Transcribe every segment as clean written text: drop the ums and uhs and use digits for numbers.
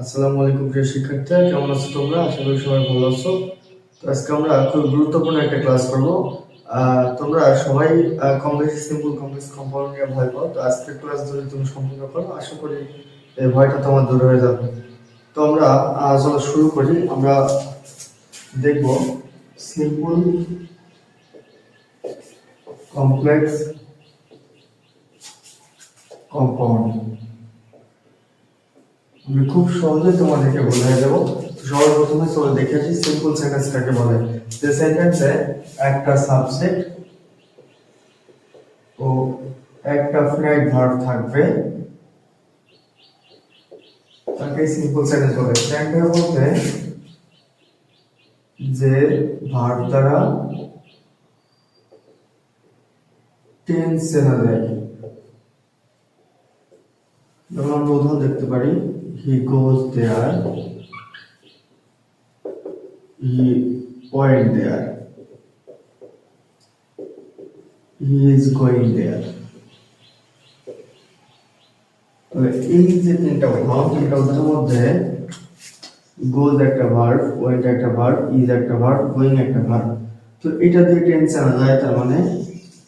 আসসালামু আলাইকুম প্রিয় শিক্ষার্থীরা, কেমন আছো তোমরা? আশা করি সবাই ভালো আছো। তো আজকে আমরা খুব গুরুত্বপূর্ণ একটা ক্লাস করব। তোমরা সবাই কম বেশি সিম্পল কমপ্লেক্স কম্পাউন্ড নিয়ে ভয় পাও। তো আজকের ক্লাস যদি তুমি সম্পূর্ণ করো, আশা করি এই ভয়টা তোমার দূর হয়ে যাবে। তো আমরা চলো শুরু করি। আমরা দেখব সিম্পল কমপ্লেক্স কম্পাউন্ড। আমি খুব সহজে তোমাদেরকে বোঝাই দেবো। সবার প্রথমে চলো দেখে আসি সিম্পল সেন্টেন্স কাকে বলে। যে সেন্টেন্সে একটা সাবজেক্ট ও একটা ফিনাইট ভার্ব থাকবে তাকে সিম্পল সেন্টেন্স বলে। ফিনাইট বলতে যে ভার্ব দ্বারা টেন্স চেনা যায়। যেমন আমরা উদাহরণ দেখতে পারি, he goes there, he went there, he is going there. এই যে তিনটা উদাহরণের মধ্যে গোজ একটা ভার্ব, ওয়েন্ট একটা ভার্ব, ইজ একটা ভার্ব, গোয়িং একটা ভার্ব। তো এটা দিয়ে টেন্স আনা যায়। তার মানে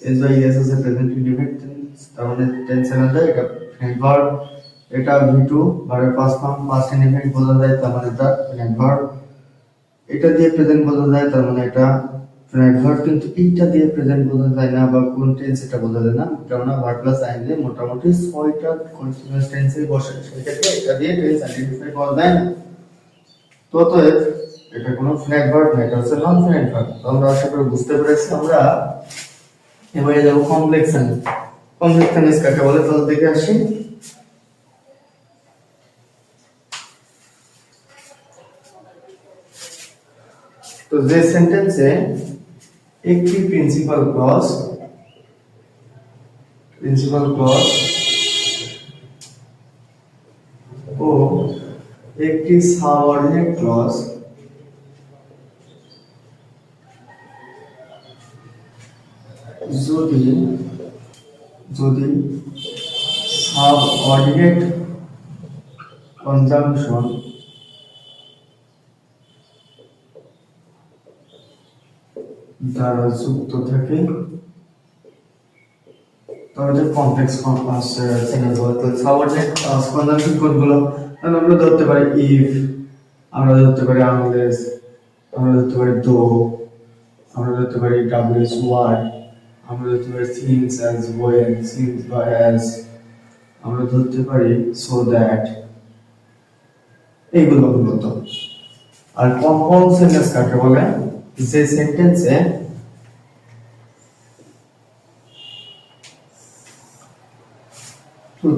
এস বাই এস আছে প্রেজেন্ট ইনডিফিনিট টেন্স, তার মানে টেন্স আনা যায়। এটা ফিনাইট ভার্ব, এটা ভি2 ভার্বের পাস্ট ফর্ম, পাস্ট ইনডিফিনিট বোঝা যায়, তার মানে এটা ফিনাইট ভার্ব। এটা দিয়ে প্রেজেন্ট বোঝা যায়, তার মানে এটা ফিনাইট ভার্ব। কিন্তু এইটা দিয়ে প্রেজেন্ট বোঝা যায় না বা কোন টেন্স এটা বোঝা যায় না, কেননা ভার্ব প্লাস আইন দিয়ে মোটামুটি 6টা কন্টিনিউয়াস টেন্সে বসে। সেক্ষেত্রে এটা দিয়ে টেন্স আইডেন্টিফাই করা যায় না। তো অতএব এটা কোনো ফিনাইট ভার্ব না, এটা হচ্ছে নন ফিনাইট ভার্ব। তো আমরা আশা করি বুঝতে পেরেছি। আমরা এবারে যাবো কমপ্লেক্স সেন্টেন্স। কমপ্লেক্স সেন্টেন্স কাকে বলে তাহলে দেখে আসি। তো যে সেন্টেন্সে একটি প্রিন্সিপাল ক্লজ ও একটি সাবঅর্ডিনেট ক্লজ যদি সাবঅর্ডিনেট কনজাংশন দ্বারা যুক্ত থাকে তাহলে কমপ্লেক্স সেন্টেন্স বলে। তো সাবঅর্ডিনেট কনজাংশন কোনগুলো? আমরা ধরতে পারি ইফ, আমরা ধরতে পারি আনলেস, আমরা ধরতে পারি দো, আমরা ধরতে পারি ডাব্লিউএস ওয়ার, আমরা ধরতে পারি সিন্স অ্যাজ ওয়েন, সিন্স বা অ্যাজ, আমরা ধরতে পারি সো দ্যাট। এইগুলো মূলত। আর কম্পাউন্ড সেন্টেন্স কাকে বলে? যে সেন্টেন্সে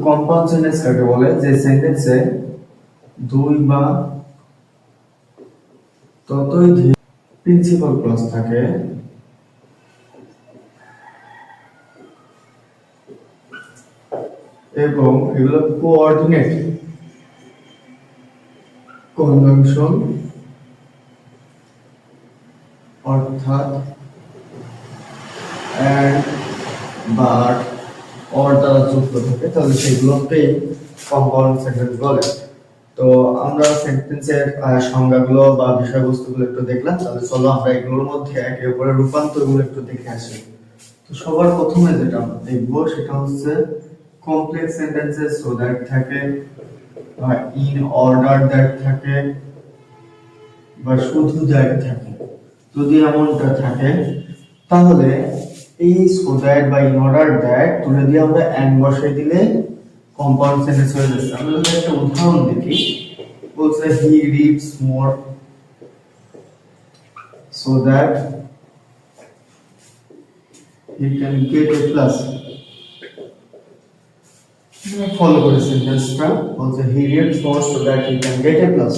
কম্পাউন্ড সেন্টেন্স কাকে বলে? যে সেন্টেন্সে দুই বা ততোধিক প্রিন্সিপাল ক্লজ থাকে এবং এগুলো কোঅর্ডিনেট কনজাংশন অর্থাৎ এন্ড, বাট, অর দ্বারা যুক্ত থাকে, তাহলে সেগুলোকে কম্পাউন্ড সেন্টেন্স বলে। তো আমরা সেন্টেন্সের সংজ্ঞাগুলো বা বিষয়বস্তুগুলো একটু দেখলাম। তাহলে চলো আমরা এগুলোর মধ্যে একে অপরের রূপান্তরগুলো একটু দেখে আসি। তো সবার প্রথমে যেটা আমরা দেখবো সেটা হচ্ছে কমপ্লেক্স সেন্টেন্সে সো দ্যাট থাকে, বা ইন অর্ডার দ্যাট থাকে, বা শুধু দ্যাট থাকে। যদি এমনটা থাকে তাহলে এই সো দ্যাট বা ইন অর্ডার দ্যাট তুলে দিয়ে আমরা এন্ড বসাই দিলে কম্পাউন্ড সেন্টেন্স হয়ে যাচ্ছে। আমরা যদি একটা উদাহরণ দেখি, বলছে he reads more so that he can get a plus. Follow করে সেন্টেন্সটা বলছে he reads more so that he can get a plus।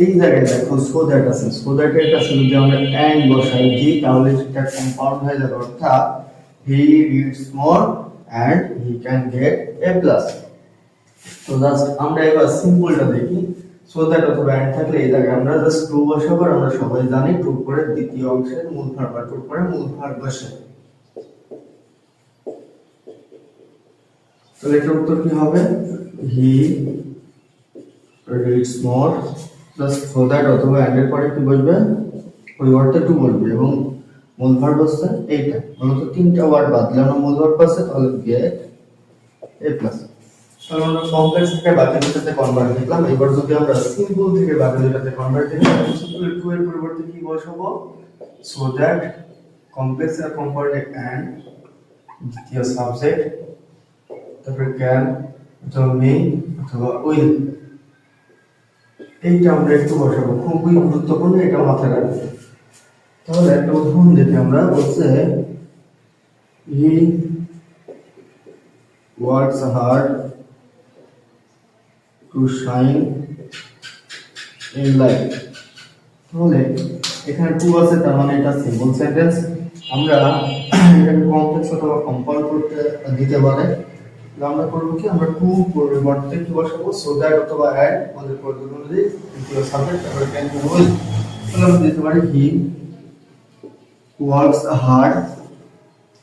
এই জায়গায় দেখো সো দ্যাট আছে, সো দ্যাট এর কাছে যদি আমরা এন্ড বসাই দিই তাহলে সেটা কম্পাউন্ড হয়ে যাবে, অর্থাৎ he reads more and he can get a plus। তো জাস্ট আমরা এবার সিম্পলটা দেখি। সো দ্যাট অথবা এন্ড থাকলে এই জায়গায় আমরা জাস্ট টু বসাবো। আমরা সবাই জানি টু করে দ্বিতীয় অংশের মূল ভার্ব, টু করে মূল ভার্ব বসে। তাহলে এটার উত্তর কি হবে? He reads more plus so that অথবা অ্যান্ড এর পরে কি বলবে পরিবর্তে টু বলবে এবং মূল ভার্ব হচ্ছে এইটা মূলত তিনটা ওয়ার্ড বাদলে আমরা মূল ভার্ব আছে তাহলে গেট এ প্লাস তাহলে আমরা কমপ্লেক্স থেকে বাকি দুটাতে কনভার্ট দেখলাম এবার যদি আমরা সিম্পল থেকে বাকি দুটাতে কনভার্ট দেখি তাহলে সিম্পল টু এর পরিবর্তে কি বসাবো সো দ্যাট কমপ্লেক্স এর কম্পাউন্ড এন্ড দ্বিতীয় সাবজেক্ট তারপরে ক্যান অথবা মে অথবা উইল এইটা আমরা একটু বসাবো খুবই গুরুত্বপূর্ণ এটা মাথায় রাখবো তাহলে একটা উদাহরণ দেখি আমরা বলছে he works hard to shine in life তাহলে এখানে টু আছে তার মানে এটা সিম্পল সেন্টেন্স আমরা এটাকে কমপ্লেক্স অথবা কম্পাউন্ড করতে দিতে পারে আমরা করবো কি আমরা টু পরিবর্তে কি বসাবো সো দ্যাট অথবা অ্যাড আমাদের পরিবর্তন অনুযায়ী দ্বিতীয় সাবজেক্ট তারপরে ক্যান উইল তাহলে আমরা দিতে পারি হি ওয়ার্কস হার্ড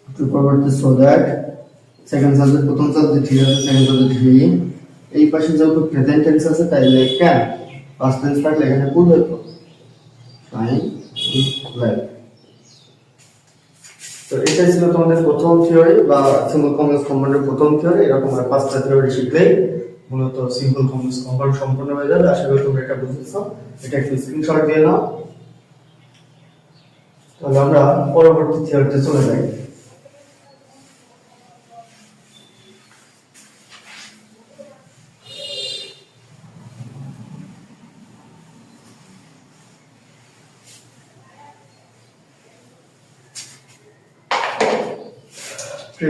টু পরিবর্তে সো দ্যাট সেকেন্ড সাবজেক্ট প্রথম সাবজেক্ট হি আছে সেকেন্ড সাবজেক্ট হি এই পাশে যেহেতু প্রেজেন্ট টেন্স আছে তাইলে ক্যান পাস্ট টেন্স থাকলে এখানে কুড হতো শাইন লাইফ তো এটা ছিল তোমাদের প্রথম থিওরি বা সিম্পল কমপ্লেক্স কম্পাউন্ডের প্রথম থিওরি এরকম আর পাঁচটা থিওরি শিখলেই মূলত সিম্পল কমপ্লেক্স কম্পাউন্ড সম্পূর্ণ হয়ে যাবে আশা করি তোমরা এটা বুঝেছো এটা একটু স্ক্রিনশট দিয়ে নাও তাহলে আমরা পরবর্তী থিওরিতে চলে যাই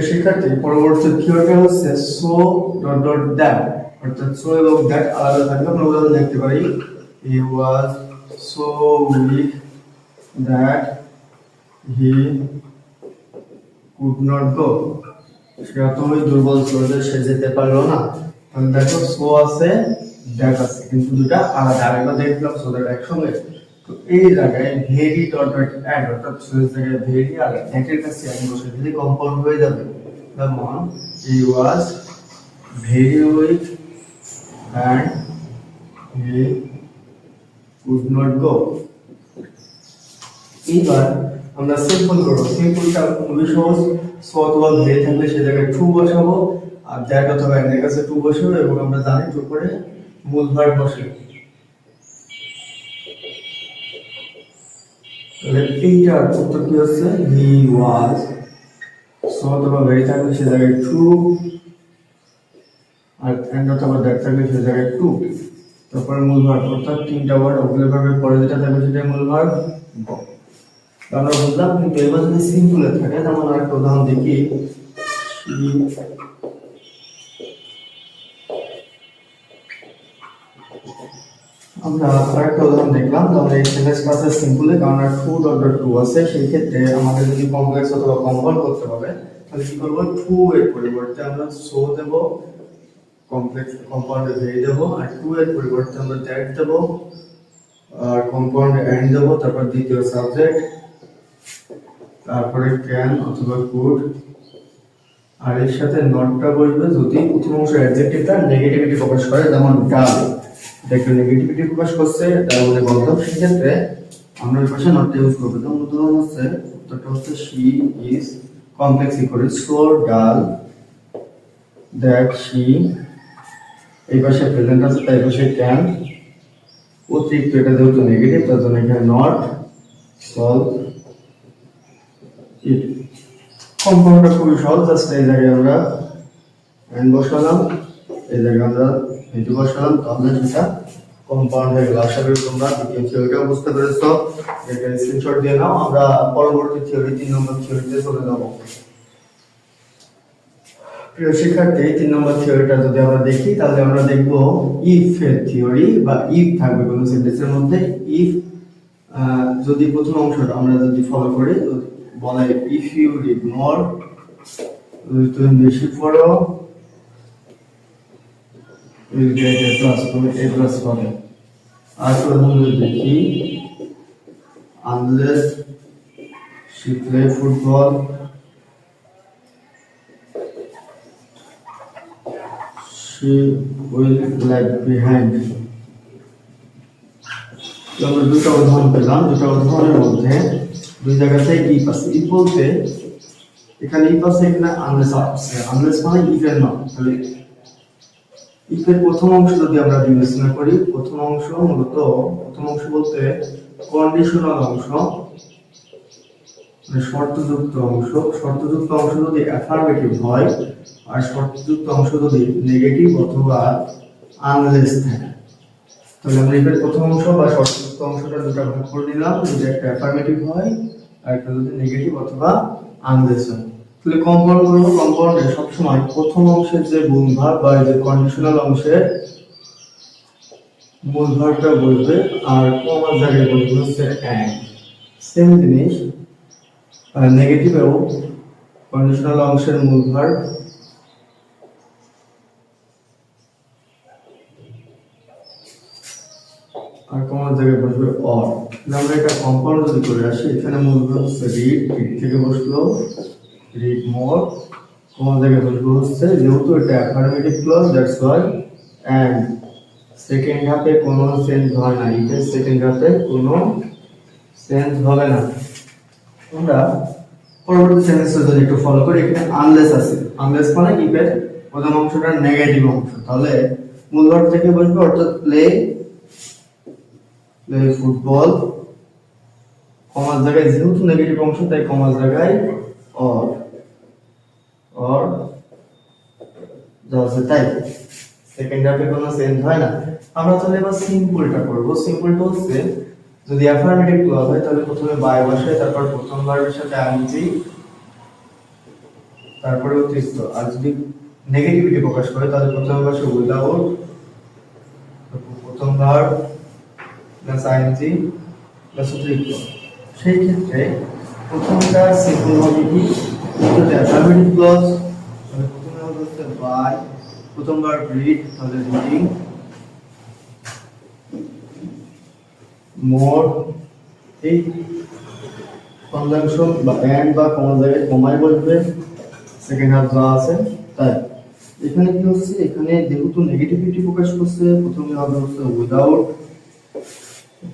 শিক্ষার্থী পরবর্তী থিওরিটা হচ্ছে সো ডট ডট দ্যাট অর্থাৎ সো এবং দ্যাট আলাদা থাকবে আমরা উদাহরণ দেখতে পারি he was so weak that he could not go সে এতই দুর্বল ছিল যে সে যেতে পারলো না তাহলে দেখো সো আছে দ্যাট আছে কিন্তু দুটা আলাদা আরেকবার দেখলাম সো দ্যাট একসঙ্গে তো এই জায়গায় ভেরি ডট ডট অ্যাড অর্থাৎ সো এর জায়গায় ভেরি আর দ্যাটের কাছে আমি বসে দিলে কম্পাউন্ড হয়ে যাবে যেমন he was very weak and he could not go এইবার আমরা সিম্পল করব সিম্পলটা খুবই সহজ সো অথবা ভেরি থাকলে সে জায়গায় টু বসাবো আর দ্যাট অথবা এর কাছে টু বসাবো এবং আমরা জানি টু করে মূল ভার্ব বসাবো তাহলে এইটার উত্তর কি হচ্ছে হি ওয়াজ সো অথবা ভেরি থাকলে সে জায়গায় টু আর এন্ড অথবা দ্যাট থাকলে সে জায়গায় টু তারপরে মূল ভার্ব অর্থাৎ তিনটা ওয়ার্ড অক্সিলারি ভার্বের পরে যেটা থাকবে সেটা মূল ভার্ব আমরা বুঝলাম কিন্তু এবার যদি সিম্পলে থাকে যেমন আরেকটা উদাহরণ দেখি আমরা আরেকটা উদাহরণ দেখলাম তাহলে এই সেন্টেন্স ক্লাসের সিম্পলে কারণ আর টু ডট ডট টু আছে সেই ক্ষেত্রে আমাদের যদি কমপ্লেক্স অথবা কম্পাউন্ড করতে হবে তাহলে কি করবো টু এর পরিবর্তে আমরা সো দেব কমপ্লেক্স কম্পাউন্ডে ভেরি দেব আর টু এর পরিবর্তে আমরা দ্যাট দেব আর কম্পাউন্ডে এন্ড দেব তারপর দ্বিতীয় সাবজেক্ট তারপরে ক্যান অথবা কুড আর এর সাথে নটটা বসবে যদি প্রথম অংশ অ্যাডজেক্টিভটা নেগেটিভিটি প্রকাশ করে যেমন ডাল দেখো নেগেটিভিটি প্রকাশ করছে তার মানে বলতাম সেক্ষেত্রে আমরা এই পাশে নটটা ইউজ করব যেমন উদাহরণ হচ্ছে উত্তরটা হচ্ছে she is complex equal so ডাল দ্যাট শি এই পাশে প্রেজেন্ট আছে তাই পাশে ক্যান অতিরিক্ত এটা যেহেতু নেগেটিভ তার জন্য এখানে নট সলভ ইট কম্পাউন্ডটা খুবই সহজ জাস্ট এই জায়গায় আমরা এন্ড বসালাম এই জায়গায় আমরা এটি বসালাম তাহলে সেটা কম্পাউন্ড হয়ে গেল আশা করি তোমরা দ্বিতীয় থিওরিটাও বুঝতে পেরেছো এটা স্ক্রিনশট দিয়ে নাও আমরা পরবর্তী থিওরি 3 নম্বর থিওরিতে চলে যাব প্রিয় শিক্ষার্থী 3 নম্বর থিওরিটা যদি আমরা দেখি তাহলে আমরা দেখব ইফ এর থিওরি বা ইফ থাকবে কোন সেন্টেন্সের মধ্যে ইফ যদি প্রথম অংশটা আমরা যদি ফলো করি বলে ইফ ইউ রিড মোর তুমি বেশি পড়ো উইল গেট এ প্লাস তুমি এ প্লাস পাবে আর প্রথমে দেখি unless she play football she will lag behind আমরা দুটো উদাহরণ পেলাম, দুটো উদাহরণের মধ্যে দুই জায়গাতে ইফ আছে। ইফ বলতে এখানে ইফ আছে, এখানে আনলেস আছে। আনলেস মানে ইফের না। তাহলে ইফের প্রথম অংশ যদি আমরা বিবেচনা করি, প্রথম অংশ বলতে কন্ডিশনাল অংশ, মানে শর্তযুক্ত অংশ। শর্তযুক্ত অংশ যদি অ্যাফার্মেটিভ হয় আর শর্তযুক্ত অংশ যদি নেগেটিভ অথবা আনলেস থাকে, তাহলে আমরা এর প্রথম অংশ বা শর্তযুক্ত অংশটা দুটো ভাগ করে নিলাম, যদি একটা অ্যাফার্মেটিভ হয় আর একটা যদি নেগেটিভ অথবা আনলেস হয়। তাহলে কম্পাউন্ড করব। কম্পাউন্ডে সবসময় প্রথম অংশের যে গুণভার বা যে কন্ডিশনাল অংশের মূলভারটা বলবে আর কমার জায়গায় বলবে হচ্ছে এন্ড। সেম জিনিস নেগেটিভেও কন্ডিশনাল অংশের মূলভার আর কমার জায়গায় বসবে অর। আমরা এটা কম্পাউন্ড যদি করে আসি, এখানে মূলভার হচ্ছে রিড, রিড থেকে বসলো রিড মোর, কমার জায়গায় বসবে হচ্ছে, যেহেতু এটা affirmative clause that's why and. Second হাফে কোনো চেঞ্জ হয় না, ইফের সেকেন্ড হাফে কোনো চেঞ্জ হবে না। আমরা পরবর্তী সেন্টেন্সটা যদি একটু ফলো করি, এখানে আনলেস আছে। আনলেস মানে ইফের প্রথম অংশটা নেগেটিভ অংশ, তাহলে মূল ভার্ব থেকে বসবে অর্থাৎ প্লে ফুটবল, কমার জায়গায় যেহেতু নেগেটিভ অংশ তাই কমার জায়গায় অর, অর যা আছে তাই। সেকেন্ড হাফে কোনো চেঞ্জ হয় না। আমরা তাহলে এবার সিম্পলটা করব। সিম্পলটা হচ্ছে যদি অ্যাফার্মেটিভ ক্লজ হয় তাহলে প্রথমে বাই বসে, তারপর প্রথম ভার্বের সাথে আইএনজি, তারপরে অতিরিক্ত। আর যদি নেগেটিভিটি প্রকাশ করে তাহলে প্রথমে বসে উইদাউট, প্রথম ভার্ব প্লাস আইএনজি প্লাস অতিরিক্ত। সেই ক্ষেত্রে প্রথমটা সিম্পল হবে কি, যদি অ্যাফার্মেটিভ ক্লজ তাহলে প্রথমে হবে হচ্ছে বাই, প্রথম ভার্ব রিড তাহলে রিডিং, মোর, এই কনজাংশন বা এন্ড বা কোন জায়গায় কমাই বলবে সেকেন্ড হাফ যা আছে তাই। এখানে কি হচ্ছে, এখানে যেহেতু নেগেটিভিটি প্রকাশ করছে প্রথমে হবে হচ্ছে উইদাউট,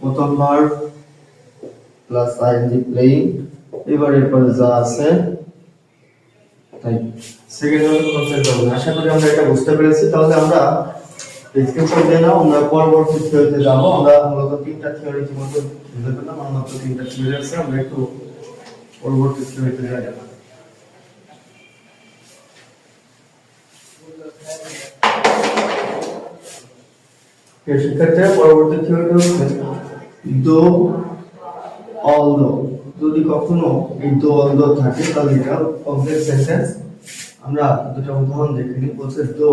প্রথম ভার্ব প্লাস আইএনজি প্লেইং, এবার এরপরে যা আছে তাই। সেকেন্ড হাফ কনসেপ্ট হবে। আশা করি আমরা এটা বুঝতে পেরেছি। তাহলে আমরা স্ক্রিনশট দিয়ে নাও, আমরা পরবর্তী থিওরিতে যাব। আমরা মূলত তিনটা থিওরি ইতিমধ্যে বুঝে পেলাম, আমরা মাত্র তিনটা থিওরি আছে, আমরা একটু পরবর্তী থিওরিতে যাই। শিক্ষার্থীরা পরবর্তী থিওরিটা হচ্ছে দো অলদো। যদি কখনো এই দো অলদো থাকে তাহলে এটা কমপ্লেক্স সেন্টেন্স। আমরা দুটো উদাহরণ দেখে নিই। বলছে দো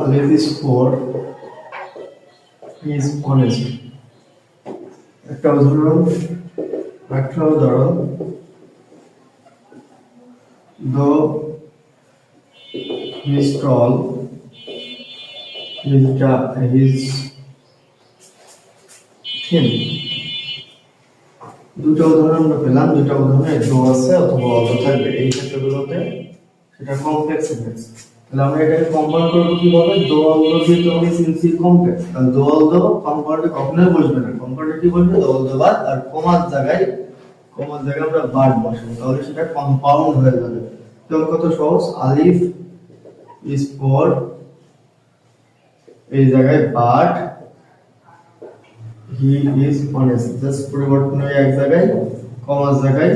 Alif is poor, he is honest. একটা উদাহরণ, though he is tall, he is thin. দুটো উদাহরণ আমরা পেলাম, দুটো উদাহরণে দো আছে অথবা অলদো থাকবে। এই ক্ষেত্রগুলোতে সেটা কমপ্লেক্স সেন্টেন্স। তাহলে আমরা এটাকে কম্পাউন্ড করব কিভাবে, দো অলদো দিয়ে তো আমি সিনসি কমপ্লেক্স। তাহলে দো অলদো কম্পাউন্ডে কখনোই বসবে না, কম্পাউন্ডে কি বসবে, দো অলদো বাদ আর কমার জায়গায় আমরা বাদ বসাবো, তাহলে সেটা কম্পাউন্ড হয়ে যাবে। তো কত সহজ, আলিফ ইজ পোর, এই জায়গায় but he is honest, just পরিবর্তন হয়ে এক জায়গায় কমার জায়গায়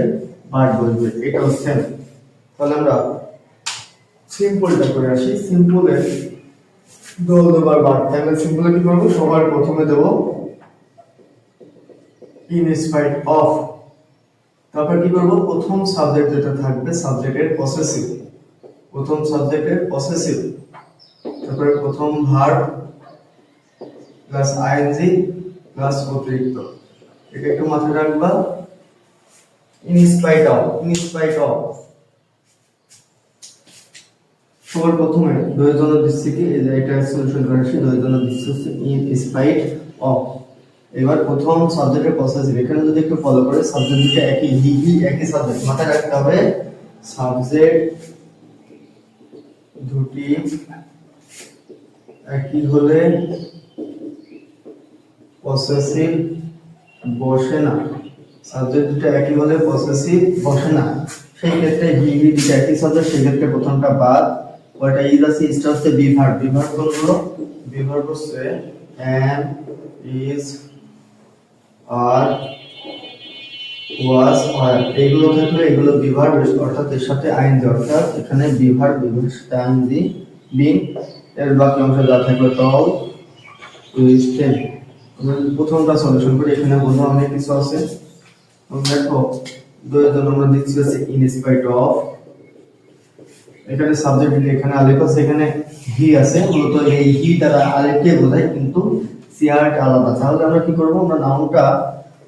বাট বসবে, এটা হচ্ছে। তাহলে আমরা সিম্পলটা করে আসি। সিম্পলে দোল দেবার বাদ, তাহলে সিম্পলে কি করব, সবার প্রথমে দেব ইন স্পাইট অফ, তারপর কি করব, প্রথম সাবজেক্ট যেটা থাকবে সাবজেক্টের পসেসিভ, প্রথম সাবজেক্টের পসেসিভ, তারপরে প্রথম ভার্ব প্লাস আইএনজি প্লাস অতিরিক্ত। এটা একটু মাথায় রাখবা, in spite of, in spite of. সবার প্রথমে দুই জন্য দিচ্ছি কি, এই যে এটা সলিউশন করে আসি, দুই জন্য দিচ্ছি হচ্ছে ইন স্পাইট অফ। এবার প্রথম সাবজেক্টের পসেসিভ, এখানে যদি একটু ফলো করে সাবজেক্ট দুটো একই, হি একই সাবজেক্ট, মাথায় রাখতে হবে সাবজেক্ট দুটি একই হলে পসেসিভ বসে না, সাবজেক্ট দুটো একই হলে পসেসিভ বসে না, সেই ক্ষেত্রে হি দুটো একই সাবজেক্ট, সেই ক্ষেত্রে প্রথমটা বাদ, ওটা ইজ আছে, ইজটা হচ্ছে বিভার্ব। বিভার্ব কোনগুলো? বিভার্ব হচ্ছে am, is, are, was, were, এগুলো থাকলে এগুলো বিভার্ব, অর্থাৎ এর সাথে আইএনজি, অর্থাৎ এখানে বিভার্ব বিভার্বের সাথে আইএনজি বিং, এর বাকি অংশ যা থাকবে তাও ইজ টেন। প্রথমটা সলিউশন করি, এখানে বোঝা অনেক কিছু আছে। দেখো দুই জন্য আমরা দিচ্ছি আছে ইন স্পাইট অফ, এখানে সাবজেক্ট দিলে এখানে আলিফ আছে, এখানে হি আছে, মূলত এই হি দ্বারা আলিফকে বোঝায়, কিন্তু সিআরটা আলাদা। তাহলে আমরা কি করব, আমরা নাউনটা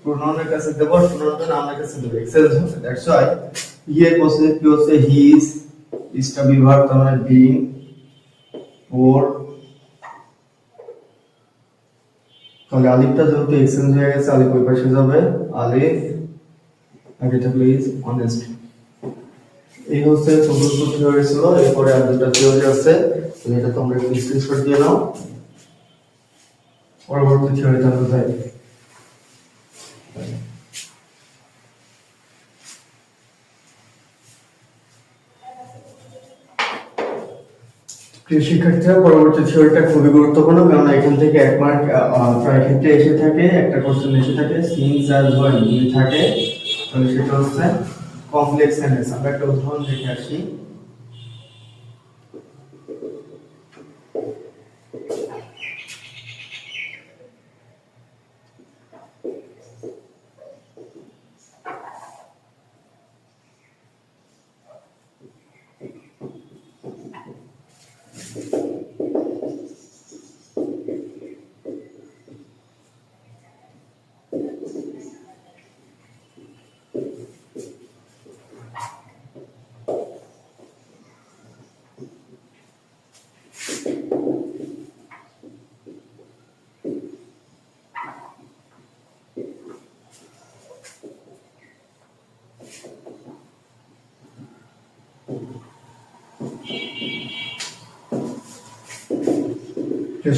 প্রোনাউনের কাছে দেব, প্রোনাউনটা নাউনের কাছে দেব, এক্সেস হবে। দ্যাটস হোয়াই হি এর পসেসিভ কি হচ্ছে হি ইজ, ইজটা বিভার্ব তার মানে বিং, ওর, তাহলে আলিফটা যেহেতু এক্সচেঞ্জ হয়ে গেছে, আলিফ ওই পাশে যাবে, আলিফ আগে থাকলে ইজ অনেস্ট। এই হচ্ছে চতুর্থ থিওরি ছিল। এরপরে আর দুটো থিওরি আছে, এটা তোমরা একটু স্ক্রিনশট দিয়ে নাও, পরবর্তী থিওরিতে আমরা যাই। শিক্ষার্থীরা পরবর্তী থিওরিটা খুবই গুরুত্বপূর্ণ, কারণ এখান থেকে এক মার্ক প্রায় ক্ষেত্রে এসে থাকে, একটা কোশ্চেন এসে থাকে, সিন্স আর ওয়েন যদি থাকে, তাহলে সেটা হচ্ছে কমপ্লেক্স সেন্টেন্স। আমরা একটা উদাহরণ দেখে আসি।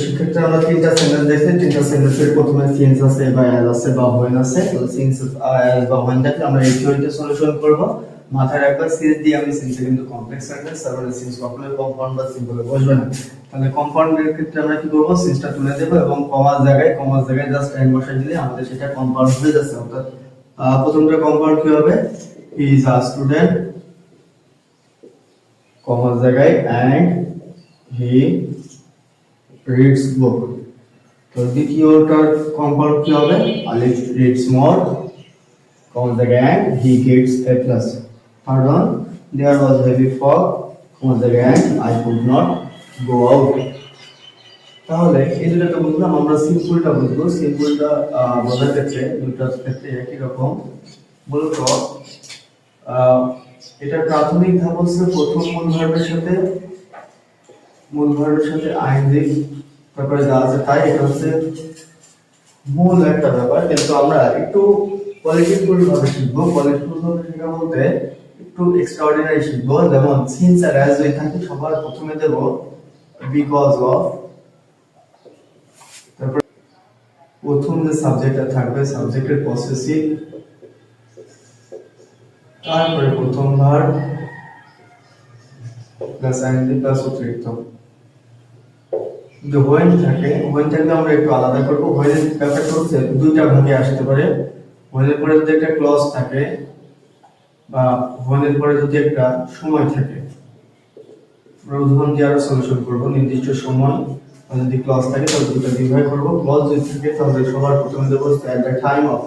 শিক্ষার্থী আমরা তিনটা সেন্টেন্স দেখছি, তিনটা সেন্টেন্সের প্রথমে সিন্স আছে বা অ্যাজ আছে বা হোয়েন আছে। তো সিন্স অ্যাজ বা হোয়েন থাকলে আমরা এই থিওরিতে সলিউশন করব। মাথায় রাখবা সিন্স দিয়ে আমি সিন্সে কিন্তু কমপ্লেক্স সেন্টেন্স, তারপরে সিন্স কখনোই কম্পাউন্ড বা সিম্পলে বসবে না। তাহলে কম্পাউন্ডের ক্ষেত্রে আমরা কি করব, সিন্সটা তুলে দেব এবং কমার জায়গায় জাস্ট এন্ড বসাই দিলে আমাদের সেটা কম্পাউন্ড হয়ে যাচ্ছে। অর্থাৎ প্রথমটা কম্পাউন্ড কি হবে, হি ইজ আ স্টুডেন্ট, কমার জায়গায় এন্ড হি reads book। তো দ্বিতীয়টার কম্পাউন্ড কি হবে, আলিফ reads more, কমা জায়গায় and he gets a plus। Third one, there was heavy fog, কমা জায়গায় and I could not go out। তাহলে এই দুটো বুঝলাম। আমরা সিম্পলটা বুঝবো। সিম্পলটা বোঝার ক্ষেত্রে দুটোর ক্ষেত্রে একই রকম। মূলত এটা প্রাথমিক ধাপ হচ্ছে প্রথম মূল ভার্বের সাথে আইএনজি তারপরে যা আছে তাই, এটা হচ্ছে মূল একটা ব্যাপার। কিন্তু আমরা একটু কোয়ালিটিফুল ভাবে শিখবো। কোয়ালিটিফুল ভাবে শেখা বলতে একটু এক্সট্রাঅর্ডিনারি শিখবো। যেমন সিন্স আর অ্যাজ যদি থাকে সবার প্রথমে দেব বিকজ অফ, তারপর প্রথম যে সাবজেক্টটা থাকবে সাবজেক্টের পসেসিভ, তারপরে প্রথম ভার্ব প্লাস আইএনজি প্লাস অতিরিক্ত। যে হোয়েন থাকলে আমরা একটু আলাদা করব। হোয়েনের ব্যাপারটা হচ্ছে দুইটা ভাগে আসতে পারে। হোয়েনের পরে যদি একটা ক্লজ থাকে বা হোয়েনের পরে যদি একটা সময় থাকে, আমরা উদাহরণ দিয়ে আরো সলিউশন করব। নির্দিষ্ট সময় যদি ক্লজ থাকে তাহলে দুটো বিভাগ করব। ক্লজ যদি থাকে তাহলে সবার প্রথমে দেব এট দ্য টাইম অফ,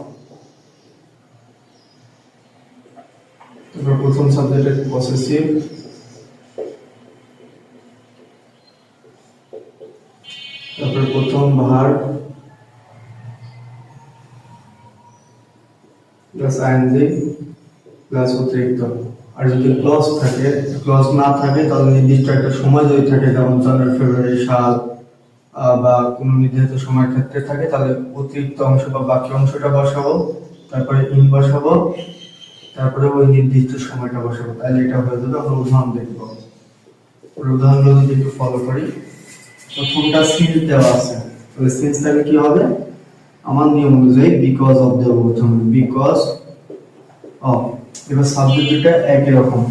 তারপর প্রথম সাবজেক্টের পসেসিভ, তারপর প্রথম ভার্ব প্লাস আইএনজি প্লাস অতিরিক্ত। আর যদি ক্লজ না থাকে তাহলে নির্দিষ্ট একটা সময় যদি থাকে, যেমন জানুয়ারি ফেব্রুয়ারি সাল বা কোনো নির্ধারিত সময়ের ক্ষেত্রে থাকে, তাহলে অতিরিক্ত অংশ বা বাকি অংশটা বসাবো, তারপরে ইন বসাবো, তারপরে ওই নির্দিষ্ট সময়টা বসাবো। তাহলে এটা হয়ে যাবে। আমরা উদাহরণ দেখবো। উদাহরণ যদি একটু ফলো করি, প্রথমটা সিন্স দেওয়া আছে, তাহলে সিন্সটাকে কি হবে, আমার নিয়ম অনুযায়ী বিকজ অফ দেব প্রথমে, বিকজ অফ। এবার সাবজেক্ট দুটো একই রকম,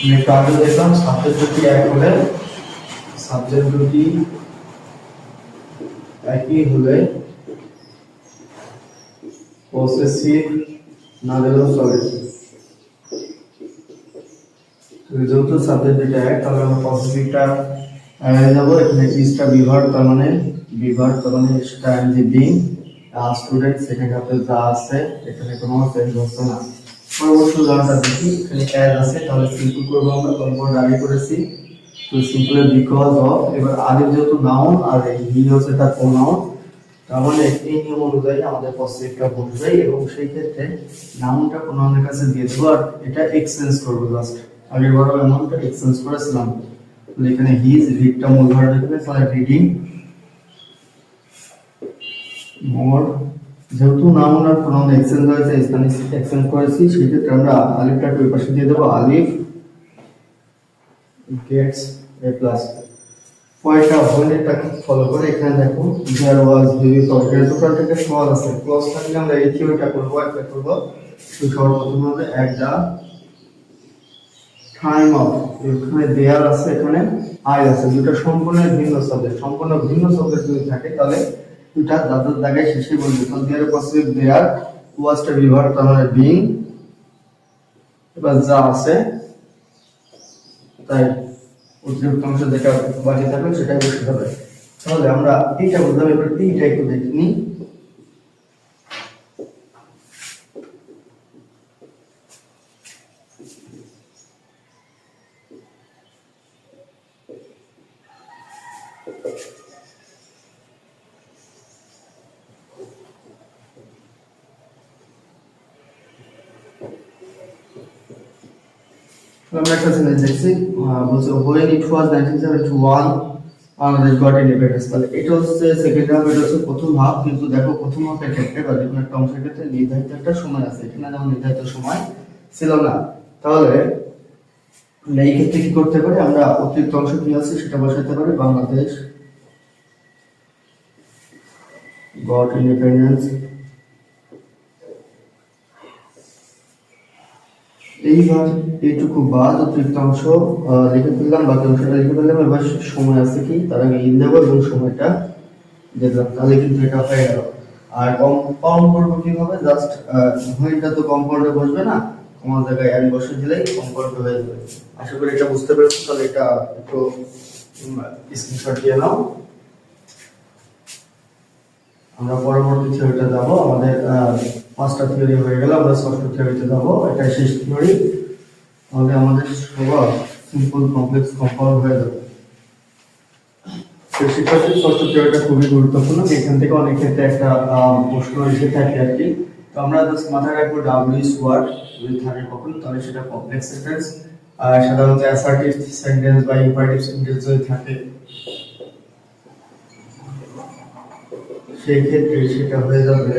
আমি একটু আগে দেখলাম সাবজেক্ট দুটি এক হলে, সাবজেক্ট দুটি একই হলে পসেসিভ না দিলেও চলে। যেহেতু সাবজেক্ট দুটো এক, তাহলে আমরা পসেসিভটা এড়িয়ে যাবো। এখানে ইজটা বিভার, তার মানে সেটা আই যে বিং স্টুডেন্ট, সেখানে আপনার যা আছে, এখানে কোনো চেঞ্জ হচ্ছে না। পরবর্তী উদাহরণটা দেখি, এখানে অ্যাজ আছে, তাহলে সিম্পল করবো আমরা, কম্পাউন্ড আগে করেছি, তো সিম্পল বিকজ অফ। এবার আলিফ যেহেতু নাউন আর হি হচ্ছে তার প্রোনাউন, তার মানে এই নিয়ম অনুযায়ী আমাদের পসেসিভটা বসবে, এবং সেই ক্ষেত্রে নাউনটা প্রোনাউনের কাছে দিয়ে দেবো, আর এটা এক্সচেঞ্জ করবো জাস্ট। আগের বারও এমনটা এক্সচেঞ্জ করেছিলাম। এখানে হিজ, রিডটা মূল ভার্ব দেখবে, তাহলে রিডিং মোর। যেহেতু নাউন আর প্রোনাউন এক্সচেঞ্জ হয়েছে, স্থানে এক্সচেঞ্জ করেছি, সেই ক্ষেত্রে আমরা আলিফটা ওই পাশে দিয়ে দেবো, আলিফ গেটস এ প্লাস। পয়েন্টটা অপোনেন্টটাকে ফলো করে এখানে দেখো, দেয়ার ওয়াজ হেভি ফল, এর টোটাল থেকে ক্লজ আছে, ক্লজ থাকলে আমরা এই থিওরিটা করবো, একটা করবো। তো সর্বপ্রথম হবে এট দা টাইম অফ, এখানে দেয়ার আছে, এখানে আই আছে, দুটো সম্পূর্ণ ভিন্ন সাবজেক্ট, সম্পূর্ণ ভিন্ন সাবজেক্ট যদি থাকে তাহলে দুটা দাদার দাগায় শেষে বলবে, তাহলে দেয়ার পসিবল দেয়ার, ওয়াজটা বিভার, তার মানে বিং, এবার যা আছে তাই অতিরিক্ত অংশ যেটা বাকি থাকবে সেটাই বসে হবে। তাহলে আমরা এইটা বুঝলাম, এবার এইটা একটু দেখে নিই। আমরা একটা সেন্টেন্স দেখছি, বলছে when it was 1971 Bangladesh goat independence, তাহলে এটা হচ্ছে সেকেন্ড হাফ, এটা হচ্ছে প্রথম হাফ। কিন্তু দেখো প্রথম হাফের ক্ষেত্রে বা যেকোনো একটা অংশের ক্ষেত্রে নির্ধারিত একটা সময় আছে, এখানে যেমন নির্ধারিত সময় ছিল না। তাহলে এই ক্ষেত্রে কি করতে পারি, আমরা অতিরিক্ত অংশ কি আছে সেটা বসাতে পারি, বাংলাদেশ গট ইন্ডিপেন্ডেন্স। এইবার এইটুকু বাদ অতিরিক্ত অংশ লিখে ফেললাম, বাকি অংশটা লিখে ফেললাম। এবার সময় আছে কি, তার আগে ইন দেবো এবং সময়টা দেখলাম, তাহলে কিন্তু এটা হয়ে গেল। আর কম করবো কিভাবে, জাস্ট হোয়েনটা তো কম্পাউন্ডে বসবে না, কমার জায়গায় এন বসে দিলেই কম্পাউন্ড হয়ে যাবে। আশা করি এটা বুঝতে পেরেছো, তাহলে এটা একটু স্ক্রিনশট দিয়ে নাও। আমরা পরবর্তী থিওরিটা যাব, আমাদের পাঁচটা থিওরি হয়ে গেল, আমরা ষষ্ঠ থিওরিতে যাব, এটা শেষ থিওরি। তাহলে আমাদের সবার সিম্পল কমপ্লেক্স কম্পাউন্ড হয়ে যাবে। শিক্ষার্থী, ষষ্ঠ থিওরিটা খুবই গুরুত্বপূর্ণ, এখান থেকে অনেক ক্ষেত্রে একটা প্রশ্ন এসে থাকে আর কি। তো আমরা জাস্ট মাথায় রাখবো ডাব্লিউ ইজ ওয়ার্ড যদি থাকে কখনো, তাহলে সেটা কমপ্লেক্স সেন্টেন্স। আর সাধারণত অ্যাসার্টিভ সেন্টেন্স বা ইম্পারেটিভ সেন্টেন্স যদি থাকে সেই ক্ষেত্রে সেটা হয়ে যাবে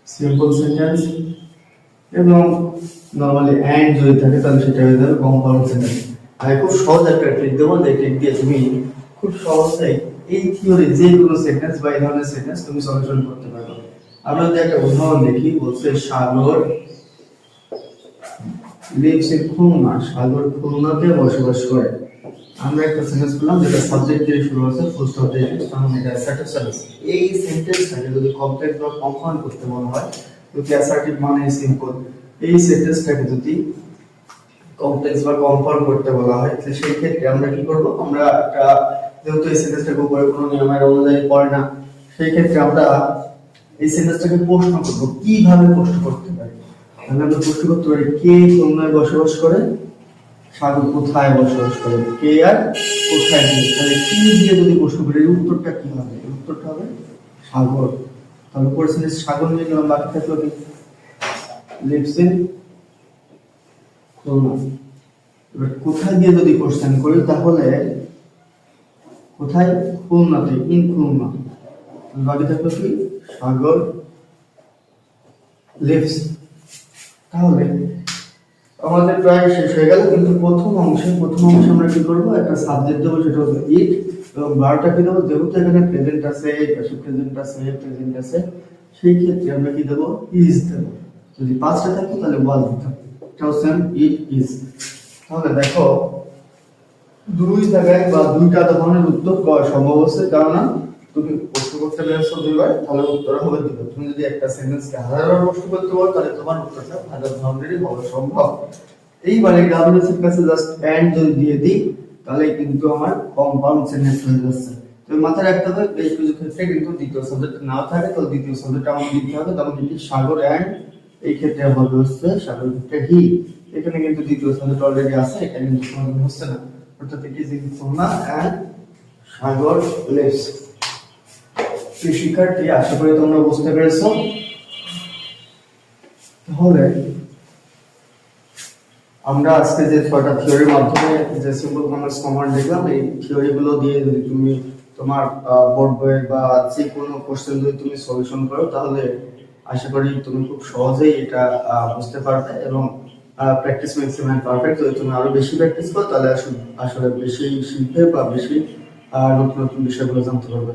সিম্পল সেন্টেন্স, এবং নরমালি এন্ড যদি থাকে তাহলে সেটা হয়ে যাবে কম্পাউন্ড সেন্টেন্স। আর খুব সহজ একটা ট্রিক দেবো, যে ট্রিক দিয়ে তুমি খুব সহজেই এই থিওরি যে কোনো সেন্টেন্স বা এই ধরনের সেন্টেন্স তুমি সলিউশন করতে পারবে। আমরা যদি একটা উদাহরণ দেখি, বলছে সাগর লিভস ইন খুলনা, সাগর খুলনাতে বসবাস করে। আমরা একটা সেন্টেন্স পেলাম যেটা সাবজেক্ট দিয়ে শুরু হচ্ছে, ফুল স্টপ দিয়ে শেষ, তার মানে এটা অ্যাসার্টিভ সেন্টেন্স। এই সেন্টেন্সটাকে যদি কমপ্লেক্স বা কম্পাউন্ড করতে বলা হয়, তো অ্যাসার্টিভ মানে সিম্পল, এই সেন্টেন্সটাকে যদি কমপ্লেক্স বা কম্পাউন্ড করতে বলা হয়, তাহলে সেই ক্ষেত্রে আমরা কি করব, আমরা একটা যেহেতু এই সেন্টেন্সটাকে উপরে কোনো নিয়মের অনুযায়ী পড়ে না, সেই ক্ষেত্রে আমরা এই সেন্টেন্সটাকে প্রশ্ন করব। কিভাবে প্রশ্ন করতে পারি, আমরা প্রশ্ন করতে পারি কে খুলনায় বসবাস করে, সাগর কোথায় বসবাস করে, কে আর কোথায় দিয়ে, তাহলে কি দিয়ে যদি প্রশ্ন করি উত্তরটা কি হবে, উত্তরটা হবে সাগর। তাহলে কোশ্চেন সাগর নিয়ে গেলাম, বাকি থাকলো কি লিভস ইন খুলনা। এবার কোথায় দিয়ে যদি কোশ্চেন করি, তাহলে কোথায়, খুলনাতে, ইন খুলনা, বাকি থাকলো কি সাগর লিভস। তাহলে আমাদের প্রায় শেষ হয়ে গেল, কিন্তু প্রথম অংশে আমরা কি করবো, একটা সাবজেক্ট দেবো, সেটা হচ্ছে ইট, এবং ভার্বটা কি দেবো, যেহেতু এখানে প্রেজেন্ট আছে, প্রেজেন্ট আছে, সেই ক্ষেত্রে আমরা কি দেবো, ইজ দেবো। যদি পাঁচটা থাকে তাহলে ওয়াজ দিতে হবে। এটা হচ্ছে ইট ইজ। তাহলে দেখো দুই জায়গায় বা দুইটা ধরনের উত্তর পাওয়া সম্ভব হচ্ছে, কারণ তুমি প্রশ্ন করতে পেরেছো দুইবার, তাহলে উত্তর হবে দুটো। তুমি যদি একটা সেন্টেন্সকে হাজারবার প্রশ্ন করতে পারো, তাহলে তোমার উত্তরটা হাজার ধরনেরই হওয়া সম্ভব। এইবারে ডাব্লিউএস এর কাছে জাস্ট এন্ড যদি দিয়ে দিই, তাহলে কিন্তু আমার কম্পাউন্ড সেন্টেন্স হয়ে যাচ্ছে। তো মাথায় রাখতে হবে বেশ কিছু ক্ষেত্রে কিন্তু দ্বিতীয় সাবজেক্ট না থাকে, তো দ্বিতীয় সাবজেক্ট আমাকে দিতে হবে। তখন কিন্তু সাগর এন্ড, এই ক্ষেত্রে হবে হচ্ছে সাগর ক্ষেত্রে হি। এখানে কিন্তু দ্বিতীয় সাবজেক্ট অলরেডি আছে, এটা কিন্তু কোনো হচ্ছে না, অর্থাৎ ইট ইজ ইন সোনা এন্ড সাগর লিভস। শিক্ষার্থী, আশা করি তোমরা বুঝতে পেরেছো। তাহলে আমরা আজকে যে ছয়টা থিওরির মাধ্যমে যে সিম্পল কমার্স কমান্ড দেখলাম, এই থিওরি গুলো দিয়ে যদি তুমি তোমার বোর্ড বইয়ে বা যে কোনো কোশ্চেন যদি তুমি সলিউশন করো, তাহলে আশা করি তুমি খুব সহজেই এটা বুঝতে পারবে, এবং প্র্যাকটিস মেক্স ম্যান পারফেক্ট। যদি তুমি আরো বেশি প্র্যাকটিস করো, তাহলে আসলে বেশি শিখবে বা বেশি নতুন নতুন বিষয়গুলো জানতে পারবে।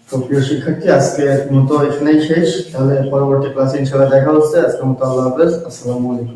তো প্রিয় শিক্ষার্থী, আজকের মতো এখানেই শেষ। তাহলে পরবর্তী ক্লাসে ইনশাআল্লাহ দেখা হচ্ছে। আজকের মতো আল্লাহ হাফেজ, আসসালামু আলাইকুম।